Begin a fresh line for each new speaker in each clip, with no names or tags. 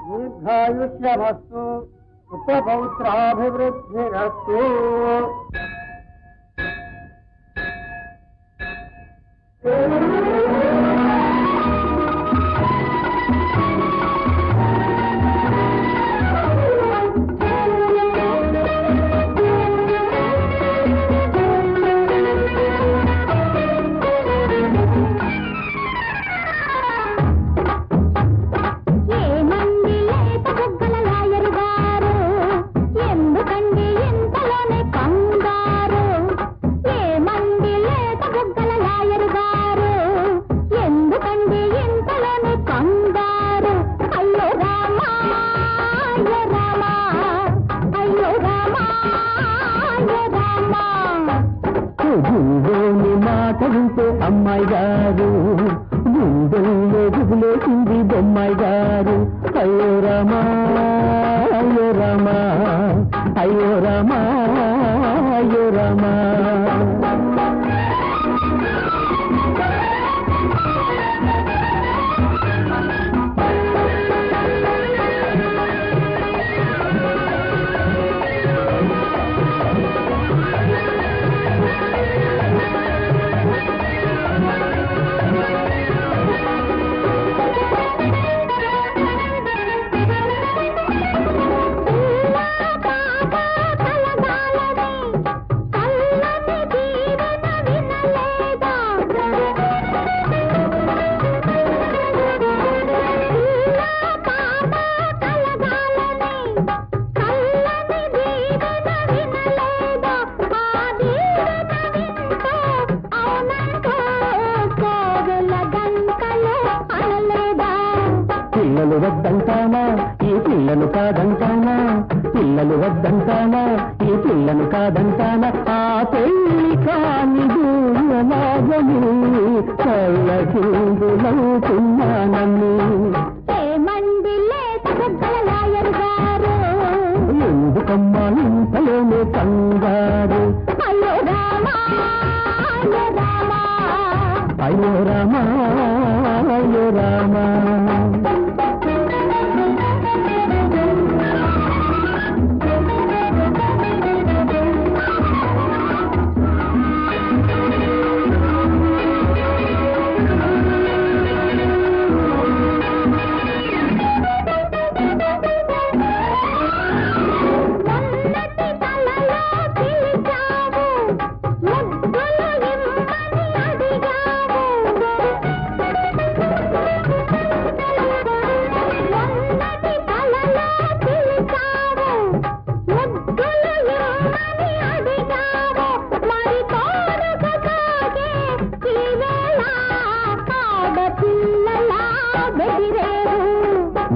దీర్ఘాయుష్యమస్తు పుత్రపౌత్రాభివృద్ధిరస్తు. అమ్మాయి గారు గుండెల్లో గుబులేసింది బొమ్మాయి గారు. అయ్యో రామా అయ్యో రామా అయ్యో రామా అయ్యో రామా. పిల్లలు వద్దంటానా ఈ పిల్లను కాదంటానా, పిల్లలు వద్దంటానా ఈ పిల్లను కాదంటానా. ఆ పెళ్లి కాని దూరలాగని చల్లకిందులవుతున్నానని ఎందుకమ్మా ఇంతలోనే కంగారు. అయ్యో రామా అయ్యో రామా అయ్యో రామా.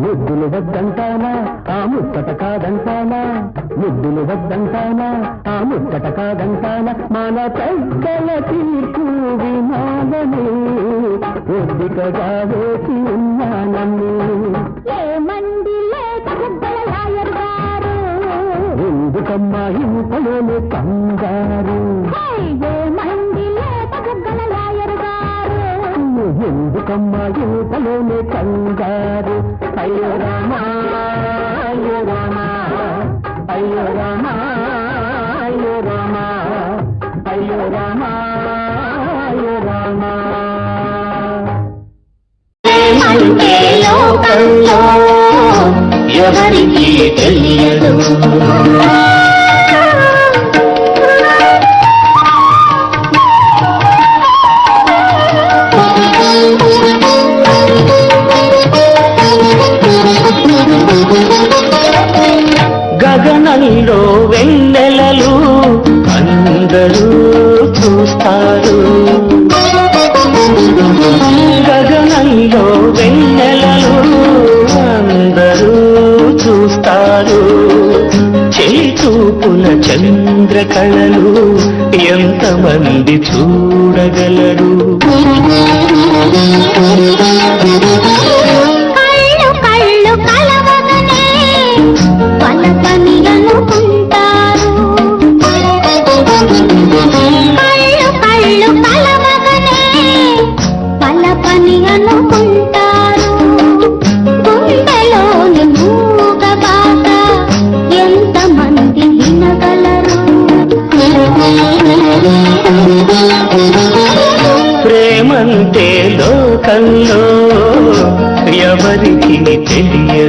ముద్దులు వద్దంటానా ఆ ముచ్చట కాదంటానా, ముద్దులు వద్దంటానా ఆ ముచ్చట కాదంటానా. మన పెద్దల తీర్పు వినాలని ఒద్దికగా వేసి ఉన్నానని ఎందుకమ్మా ఇంతలోనే కంగారు. ఎందుకమ్మా ఇంతలోనే కంగారు. అయ్యో రామా అయ్యో రామా అయ్యో రామా అయ్యో రామా అయ్యో రామా అయ్యో రామా. లోకంలో ఎవరికి తెలియదు గగనంలో వెన్నెలలు అందరూ చూస్తారు, గగనంలో వెన్నెలలు అందరూ చూస్తారు. చెలి చూపుల చంద్రకళలు ఎంతమంది చూడగలరు.
పల పని అనుకుంటారు, గుండెలోని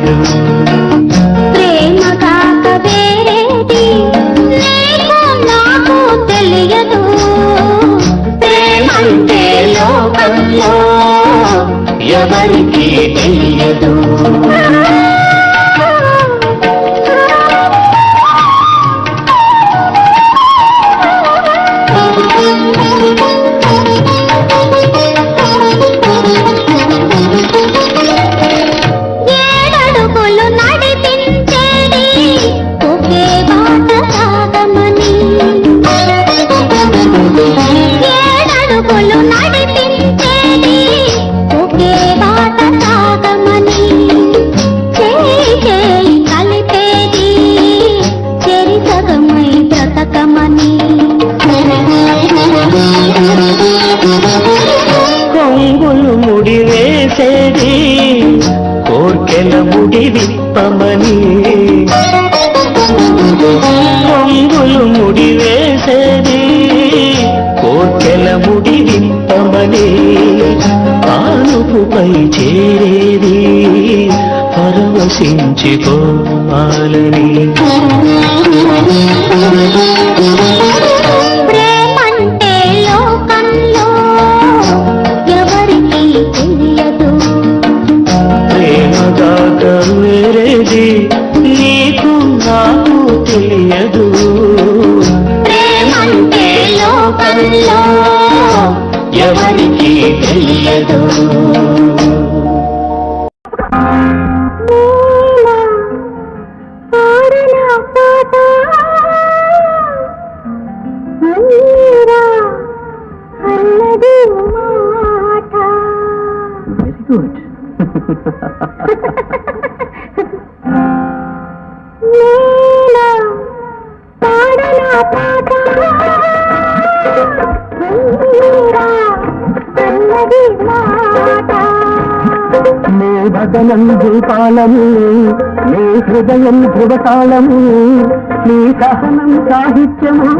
తెలియదు.
ప్రేమ కాక వేరేది నీకు నాకు తెలియదు.
ప్రేమంటే లోకంలో ఎవరికీ తెలియదు.
ఏడడుగులు నడిపించేది ఒకే బాట సాగమని. ఏడడుగులు నడిపించేది ఒకే బాట సాగమని. చేయి చేయి కలిపేది చెరి సగమై బ్రతకమని.
కొంగులు ముడి వేసేది కోర్కెల ముడి విప్పమని. కొంగులు ముడి వేసేది కోర్కెల ముడి విప్పమని. పానుపుపై చేరేది పరవశించిపోవాలని.
ప్రేమంటే లోకంలో ఎవరికీ తెలియదు.
ప్రేమగాక వేరేది నీకు నాకు తెలియదు.
ప్రేమంటే లోకంలో
ఎవరికీ తెలియదు. Very good. నీ వదనం భూపాలము, నీ హృదయం ధృవతాళము, నీ సహనం సాహిత్యము,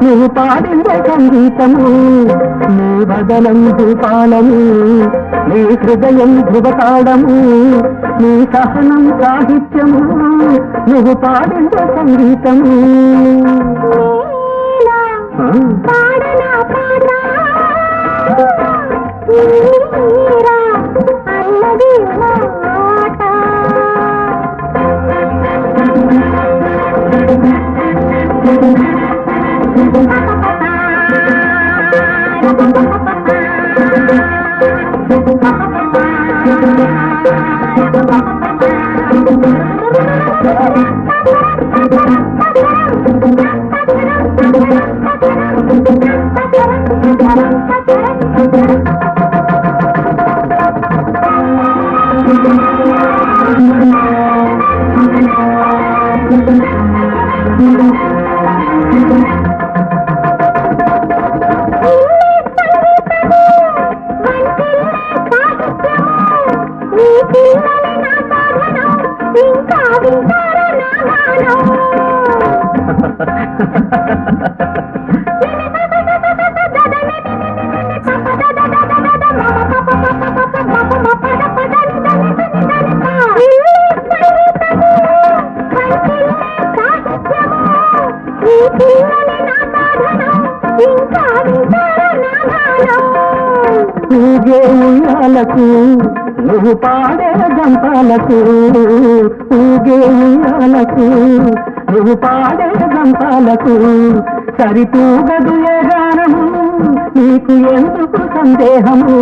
నువ్వు పాడిందే సంగీతము. నీ వదనం భూపాలము, నీ హృదయం ధృవతాళము, నీ సహనం సాహిత్యము, నువ్వు పాడిందే సంగీతము. ఊగే ఉయ్యాలకు నువ్వు పాడే గంపాలకు, ఊగే ఉయ్యాలకు నువ్వు పాడే గంపాలకు, సరితూగదు ఏ గానము, నీకు ఎందుకు సందేహము,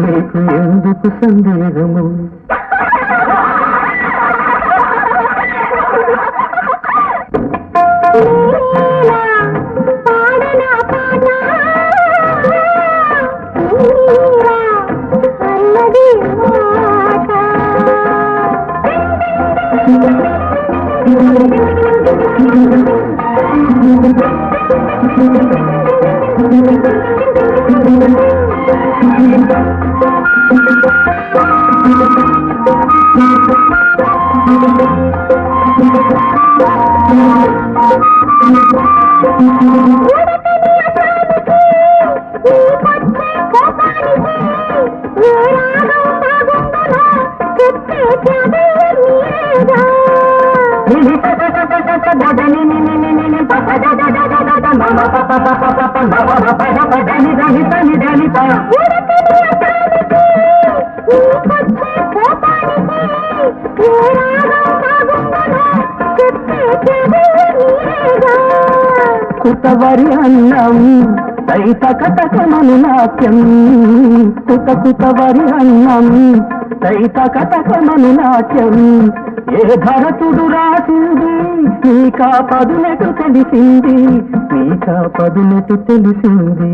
నీకు ఎందుకు సందేహము. కుతవరి అన్నం తైతకటకమను నాట్యం కుతవరి అన్నం తైతకటకమను నాట్యం ఏ భరతుడు రాసింది నీకా పదునెటు తెలిసింది నీకా పదునెటు తెలిసింది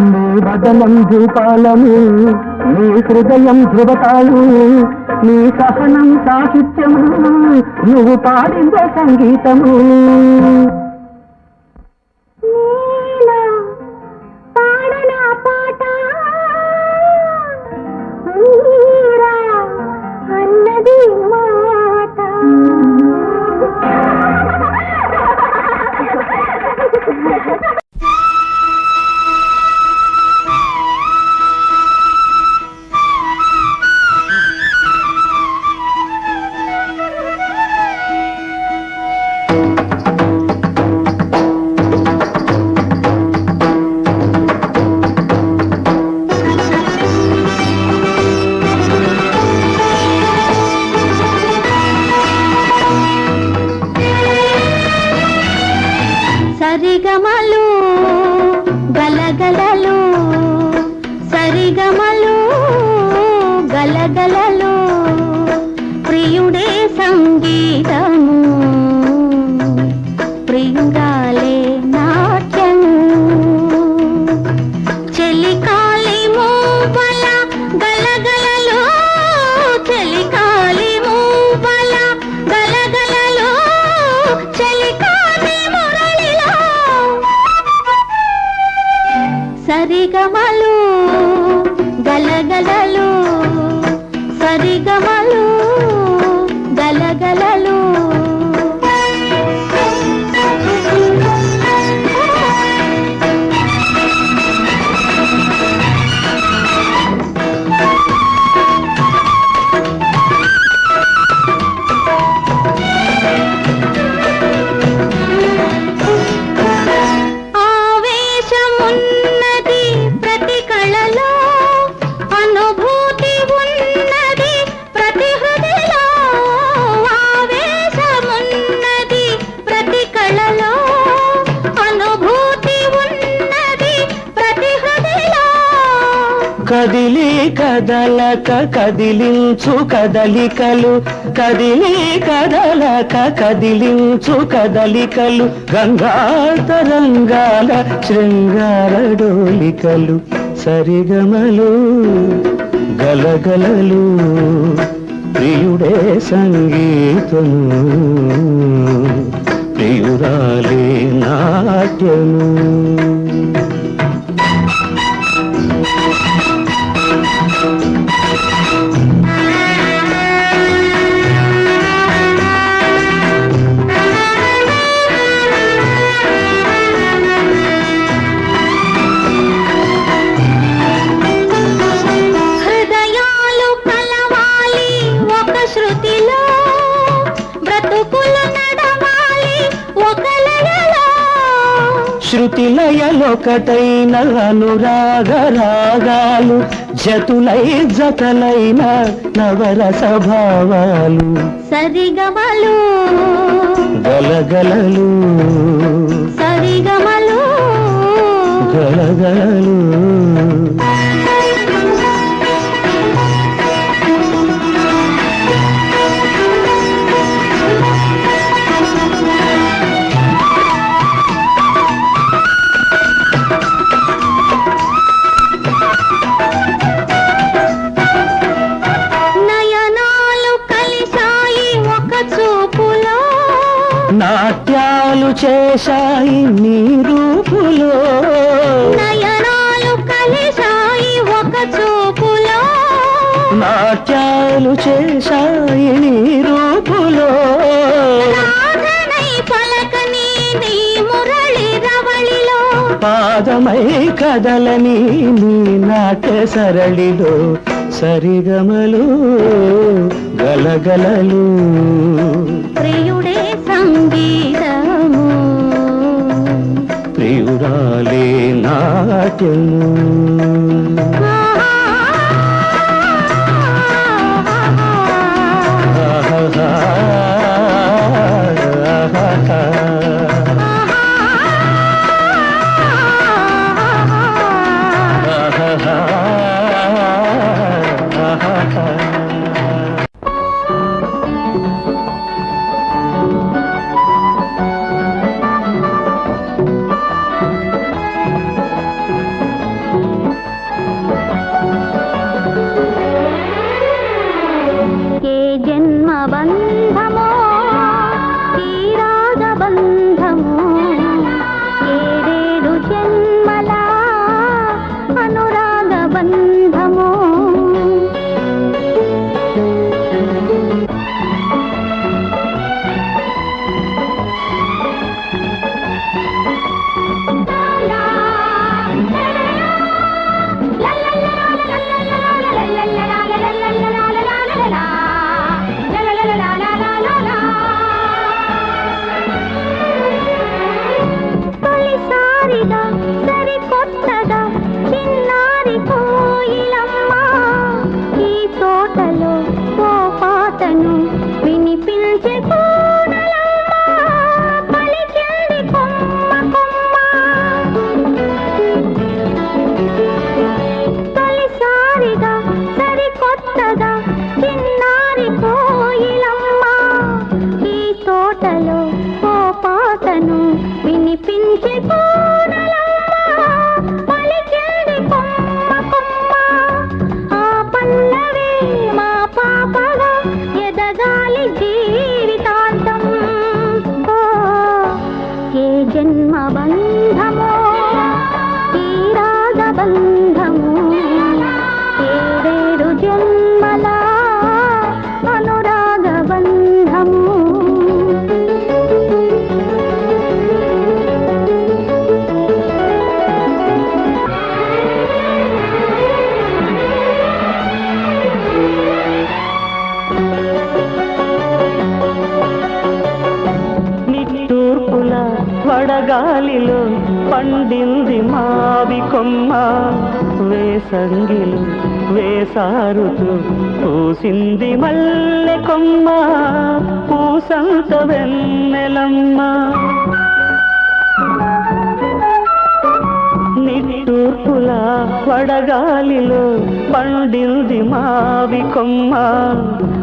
నీ వదనం ధూపాలము నీ హృదయం ధృవతాలు నీ సహనం సాహిత్యము నువ్వు పాడిందే సంగీతము
సరిగమలు గలగలలు సరిగమలు గలగలలు ప్రియుడే సంగీతము ప్రియురాలే నాట్యం చెలికాలి మూవల గలగలలు చెలికాలి మూవల గలగలలు చెలికాలి మురళిలో సరిగమలు గలగలలు సరిగమలు గలగలలు ఆవేశమున్నది ప్రతి కళలో అనుభూతి ఉన్నది ప్రతి హృదయలో ఆవేశమున్నది ప్రతి కళలో అనుభూతి ఉన్నది ప్రతి హృదయలో
కదిలి కదలక కదిలించు కదలికలు కదిలి కదలక కదిలించు కదలికలు గంగాతరంగాల శృంగార డోలికలు సరిగమలు గలగలలు ప్రియుడే సంగీతము ప్రియురాలే నాట్యము
హృదయాలు కలవాలి ఒక శృతిలో బ్రతుకులు నడవాలి ఒక లయలో
శృతి లయలొకటైన అనురాగ రాగాలు జతులై జతలైన నవరస భావాలు
సరిగమలు
గలగలలు
సరిగమలు
గలగలలు
నయనాలు కలిసాయి ఒక చూపులో
నాట్యాలు చేశాయి నీ రూపులో
నయనాలు కలిసాయి ఒక చూపులో
నాట్యాలు చేశాయి నీ రూపులో
రాగనై పలకని నీ మురళి రవళిలో
పాదమై కదలని నీ నాట్య సరళిలో సరిగమలు గలగలలు
ప్రియుడే సంగీతము
ప్రియురాలే నాట్యము
ఏ జన్మ బంధమో ఈ రాగ బంధమో ఏడేడు జన్మల అనురాగ బంధమో తొలిసారిగా సరికొత్తగా చిన్నారి కోయిలమ్మ ఈ తోటలో ఓ పాటను వినిపించే కోడలమ్మ పలికింది కొమ్మ కొమ్మ తొలిసారిగా సరికొత్తగా చిన్నారి కోయిలమ్మ ఈ తోటలో ఓ పాటను వినిపించే కోడలమ్మ పలికింది కొమ్మ కొమ్మ ఆ పల్లవే మా పాపగా ఎదగాలి జీవితాంతం ఓ ఏ జన్మ బంధమో ఈ రాగ బంధము ఏడేడు జన్మల అనురాగ బంధము
నిట్టూర్పుల వడగాలిలో పండింది మావి కొమ్మ వేసంగిలు వేసారుతూ పూసింది మల్లె కొమ్మ పూసంత వెన్నెలమ్మ నిట్టూర్పుల వడగాలిలో పండింది మావి కొమ్మ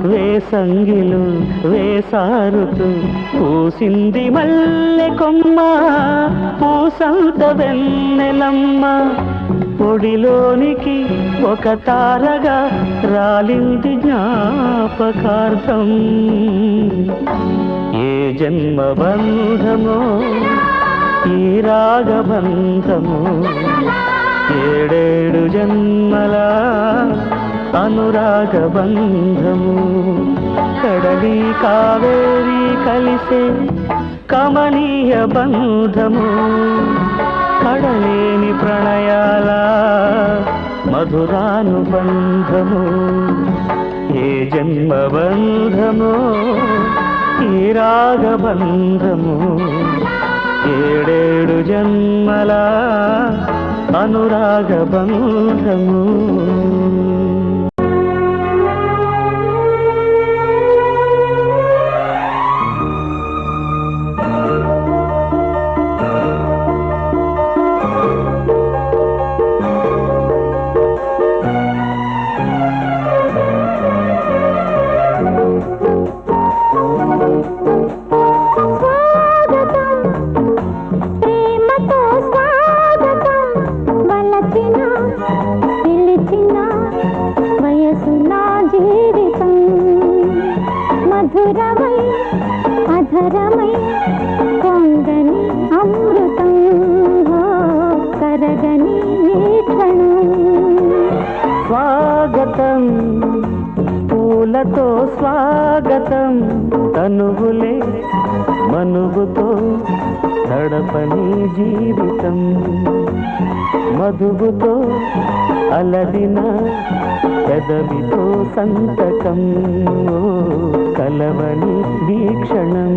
వేసంగిలు వేసారుతూ పూసింది మల్లె కొమ్మ పూసంత వెన్నెలమ్మ పొడిలోనికి ఒక తారగా రాలింది జ్ఞాపకార్థం ఏ జన్మ బంధమో ఈ రాగబంధము ఏడేడు జన్మల అనురాగ బంధము కడలి కావేరి కలిసే కమనీయ బంధము కడలేని ప్రణయాల మధురానుబంధము ఏ జన్మ బంధము ఈ రాగబంధము ఏడేడు జన్మల అనురాగ బంధము
మధురమై అధరమై పొంగని అమృతం కరగని క్షణం
స్వాగతం పూలతో స్వాగతం తనువులే మనుగుతో నడపని జీవితం మధువుతో అలదిన పెదవితో సంతకం కలవని వీక్షణం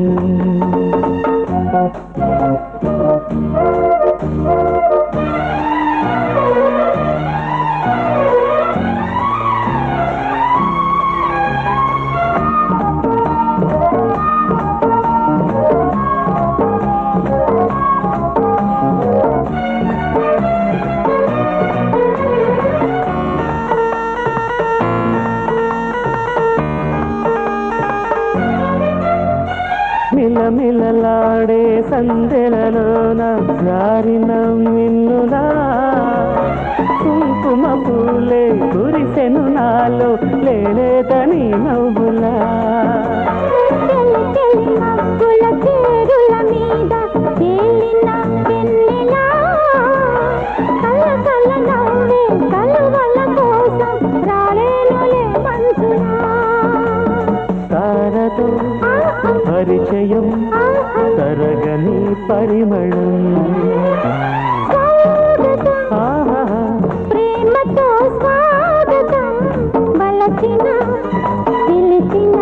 మిలమిలలాడే సందెలలోన జారిన మిన్నులా కుంకుమ పూలే కురిసెను నాలో లేలేదని నవ్వులా తారతో పరిచయం తరగని పరిమళం
ప్రేమతో స్వాగతం బలచిన పిలిచిన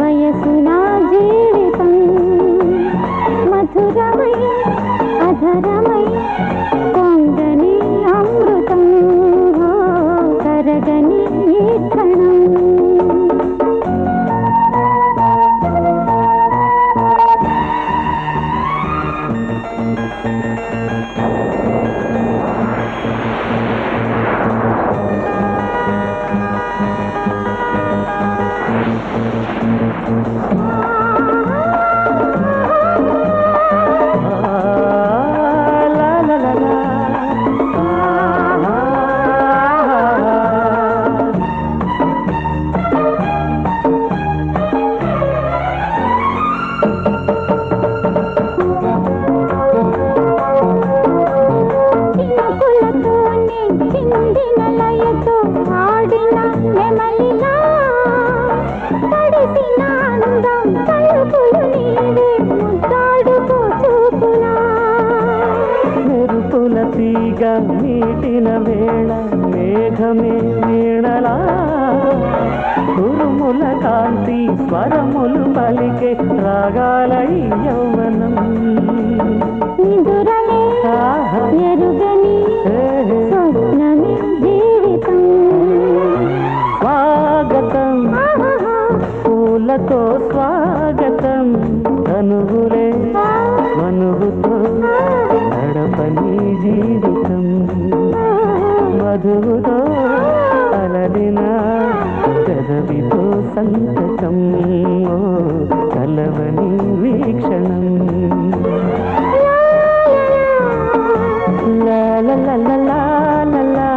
వయసున జీవితం మధురమై అధరమై పొంగని అమృతం కరగని ఈ క్షణం
మెరుపుల తీగ మీటిన వేళ మేఘమే వీణలా ఉరుముల కాంతి స్వరములు పలికే రాగాల ఈ యౌవనం
ఎరుగని స్వప్నమే జీవితం
స్వాగతం పూలతో స్వాగతం తనుగులే మనుగుతో నడపని జీవితం మధువుతో అలదిన పెదవితో సంతకం కలవని వీక్షణం లా లా లా లా లా లా లా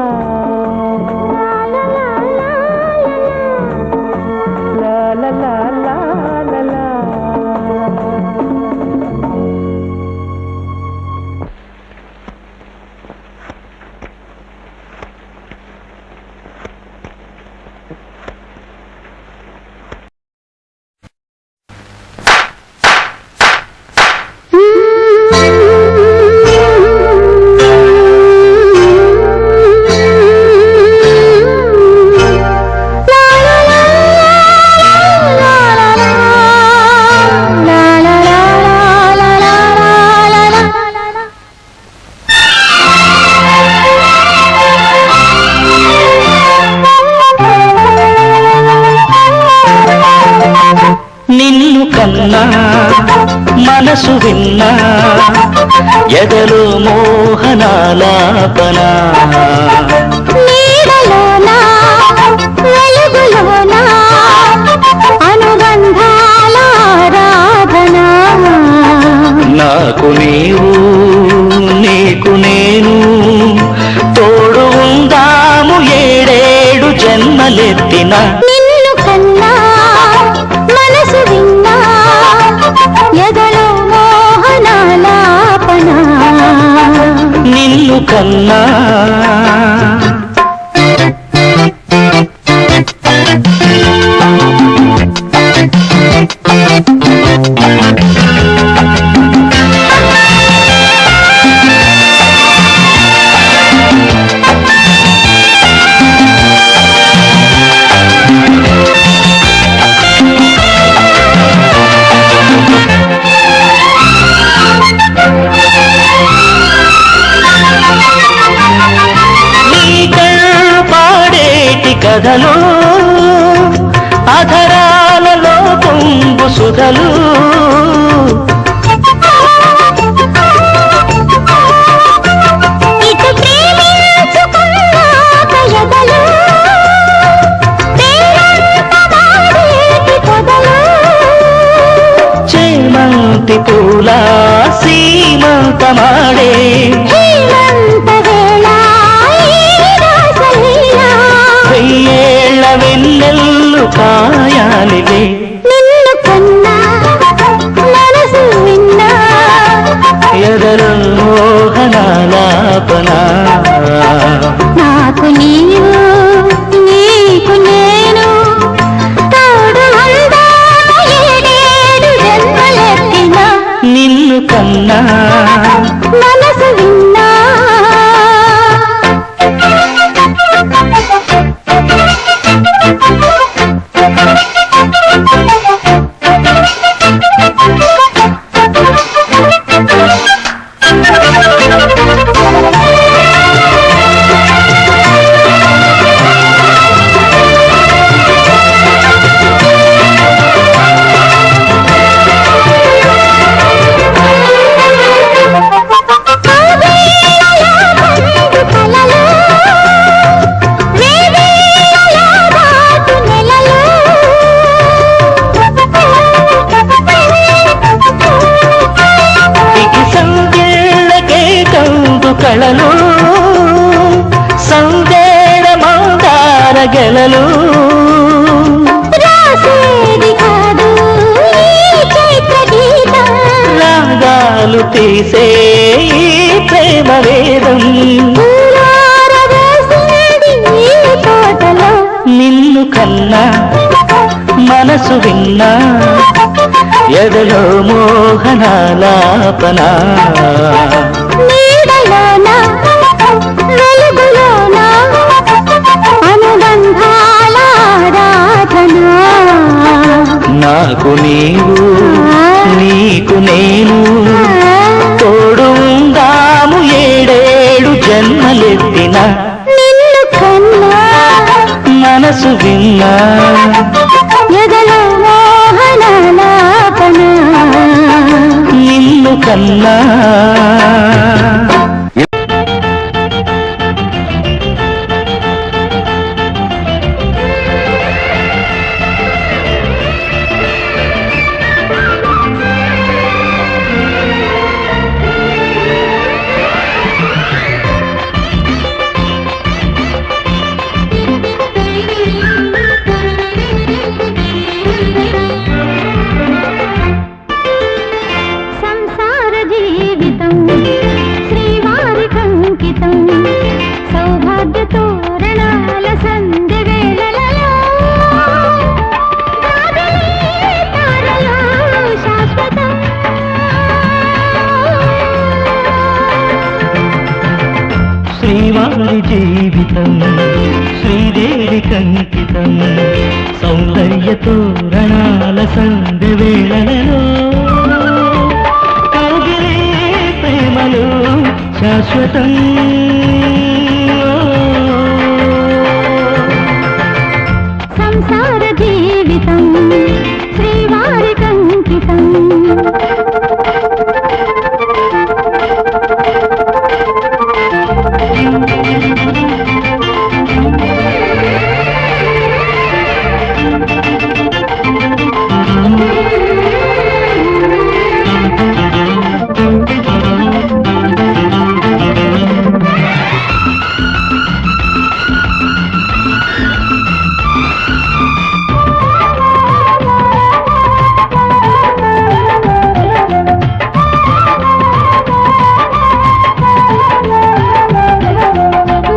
లా లా లా లా. నిన్ను కన్నా మనసు విన్నా ఎదలో మోహనాలాపన
నీడలోనా వెలుగులోనా అనుబంధాల ఆరాధన
నాకు నీవు నీకు నేను తోడు ఉందాము ఏడేడు జన్మలెత్తిన
నిన్ను కన్నా మనసు విన్నా ఎదలో మోహనాలాపన
నిన్ను కన్నా కథలు అధరాలలో పొంగు సుధలు
ఇటు ప్రేమించుకున్నాక ఎదలు పేరంటమాడేటి పొదలు
చేమంతి పూల సీమంతమాడే
హేమంత వేళ ఈ రాసలీల
వెయ్యేళ్ల వెన్నెల్లు కాయాలిలే
నిన్ను కన్నా మనసు విన్నా
ఎదరు మోహనాలాపన
నాకు నీవు నీకు నేను తోడు ఉందాము ఏడేడు జన్మలెత్తినా
నిన్ను కన్నా
మనసు విన్నా
కళలు సందేడ మందార గెలలు
రాసేది కాదు ఈ చైత్ర గీతం
రాగాలు తీసే ఈ ప్రేమ వేదం
పూలారవేసింది ఈ తోటలో
నిన్ను కన్నా మనసు విన్నా ఎదలో మోహనాలాపన
నీడలోన వెలుగులోన అనుబంధాల ఆరాధన
నాకు నీవు నీకు నేను తోడు ఉందాము ఏడేడు జన్మలెత్తిన
నిన్ను కన్నా
మనసు విన్నా
ఎదలో మోహనాలాపన
నిన్ను కన్నా
సంసార జీవితం శ్రీవారి కంకితం సౌభాగ్య తోరణాల సంధ్య వేళలలో రాగలే తారలో శాశ్వతం
శ్రీవారి జీవితం శ్రీదేవి కంకితం సౌందర్య తోరణాల సంధ్య వేళలలో కౌగిలే ప్రేమలు శాశ్వతం
సంసార జీవితం శ్రీవారి కంకితం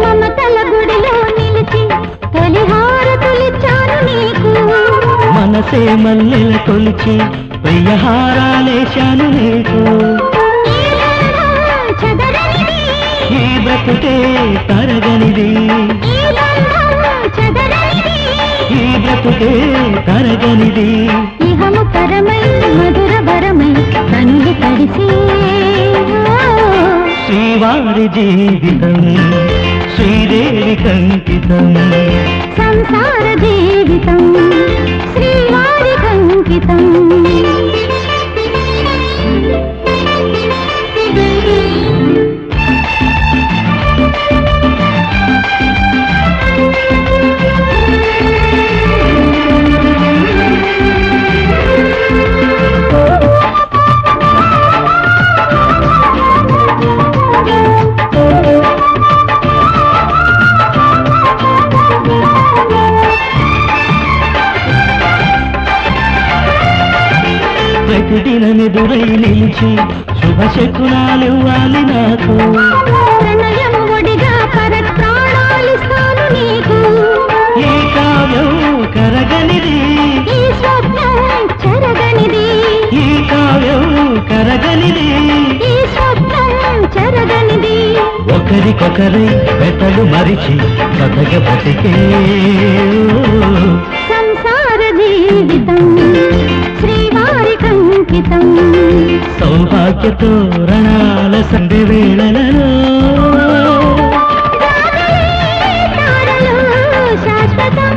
మమతల గుడిలో నిలిచి తొలిహారతులిచ్చాను నీకు
మనసే మల్లెల కొలిచి వెయ్యహారాలేశాను నీకు
చెదరనిది
ఈ బ్రతుకే తరగనిది
ఈ బంధం చెదరనిది
ఈ బ్రతుకే తరగనిది
ఇహము పరమై మధుర భరమై కనులు తడిసి
శ్రీవారి జీవితం శ్రీదేవి కంకితం
సంసార జీవితం శ్రీవారి కంకితం.
ప్రతిదినమెదురై నిలిచి శుభశకునాలివ్వాలి నాకు.
ప్రణయము ఒడిగా పరప్రాణాలిస్తాను నీకు.
ఈ కావ్యం కరగనిది,
ఈ స్వప్నం చెరగనిది,
ఈ కావ్యం కరగనిది,
ఈ స్వప్నం చెరగనిది.
ఒకరికొకరై పెద్దలు మరిచి బతక బతికే
సంసార జీవితం శ్రీవారి కంకితం.
సౌభాగ్య తోరణాల సంధి వేళలలో
తారలు శాశ్వతం.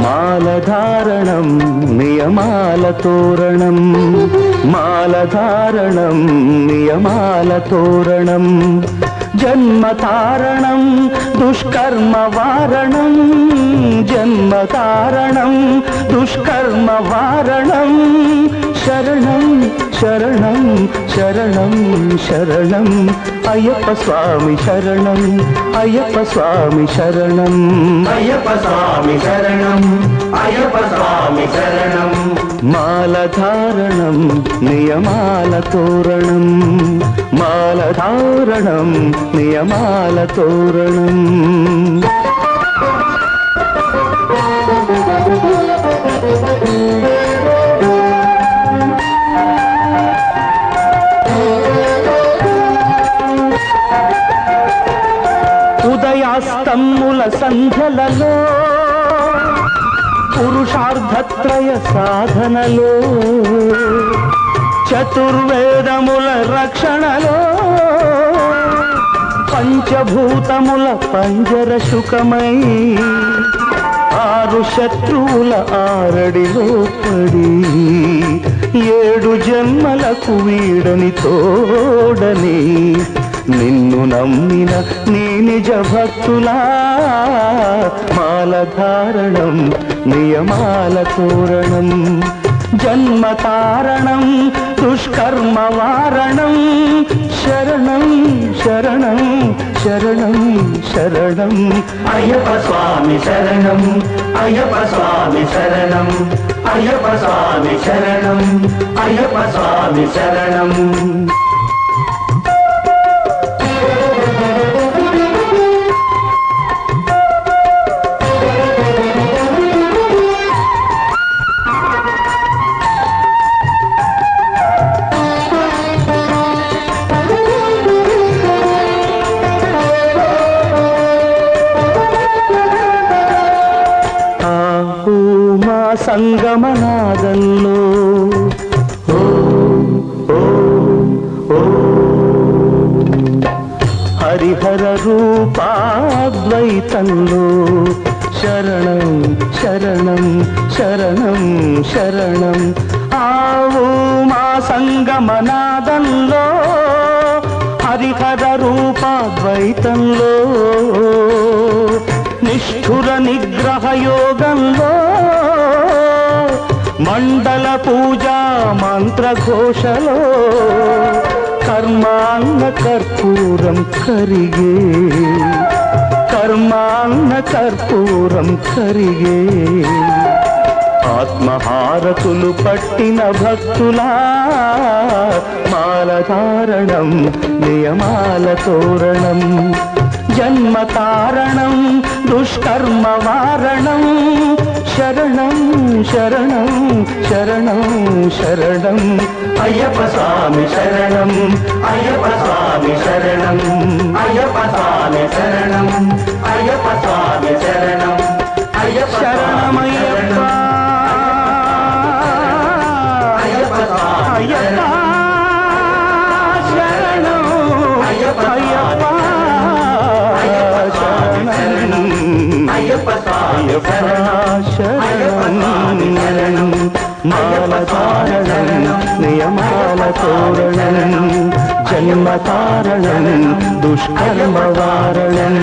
మాలధారణం నియమాల తోరణం, మాలధారణం నియమాల తోరణం, జన్మతారణం దుష్కర్మ వారణం, జన్మతారణం దుష్కర్మ వారణం. శరణం శరణం శరణం శరణం అయ్యప్ప స్వామి శరణం, అయ్యప్ప స్వామి శరణం,
అయ్యప్ప స్వామి శరణం, అయ్యప్ప స్వామి శరణం.
మాలధారణం నియమాల తోరణం, మాలధారణం నియమాల తోరణం. ఉదయాస్తమ్ముల సంధ్యలలో పురుషార్థత్రయ సాధనలో, చతుర్వేదముల రక్షణలో, పంచభూతముల పంజర శుకమై, ఆరు శత్రువుల ఆరడిలో పడి, ఏడు జన్మలకు వీడని తోడని, నిన్ను నమ్మిన నీ నిజ భక్తులా. మాలధారణం నియమాల తోరణం, జన్మతారణం దుష్కర్మ వారణం. శరణం శరణం శరణం శరణం
అయ్యప్ప స్వామి శరణం, అయ్యప్ప స్వామి శరణం, అయ్యప్ప స్వామి శరణం, అయ్యప్ప స్వామి శరణం.
సంగమనాదంలో హరిహర రూపాద్వైతంలో, శరణం శరణం శరణం శరణం. ఆవు మా సంగమనాదంలో హరిహర రూపాద్వైతంలో, నిష్ఠుర నిగ్రహ యోగంలో, మండల పూజా మంత్రఘోషలో, కర్మాంగ కర్పూరం కరిగే, కర్మాంగ కర్పూరం కరిగే. ఆత్మహారతులు పట్టిన భక్తులా, మాలధారణం నియమాల తోరణం, జన్మ కారణం దుష్కర్మ వారణం శరణం శరణం శరణం శరణం
అయ్యప్ప స్వామి శరణం అయ్యప్ప స్వామి శరణం అయ్యప్ప స్వామి శరణం అయ్యప్ప స్వామి శరణం అయ్యప్ప
శరణమయ్యప్ప
అయ్యప్ప స్వామి
అయ్యప్ప శరణం
అయ్యప్ప
అయ్యప్ప శరణం
అయ్యప్ప స్వామి
శరణం మాల కారణం నియమాల తోరణం జన్మ కారణం దుష్కర్మ వారణం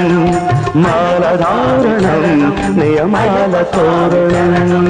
మాల ధారణం నియమాల తోరణం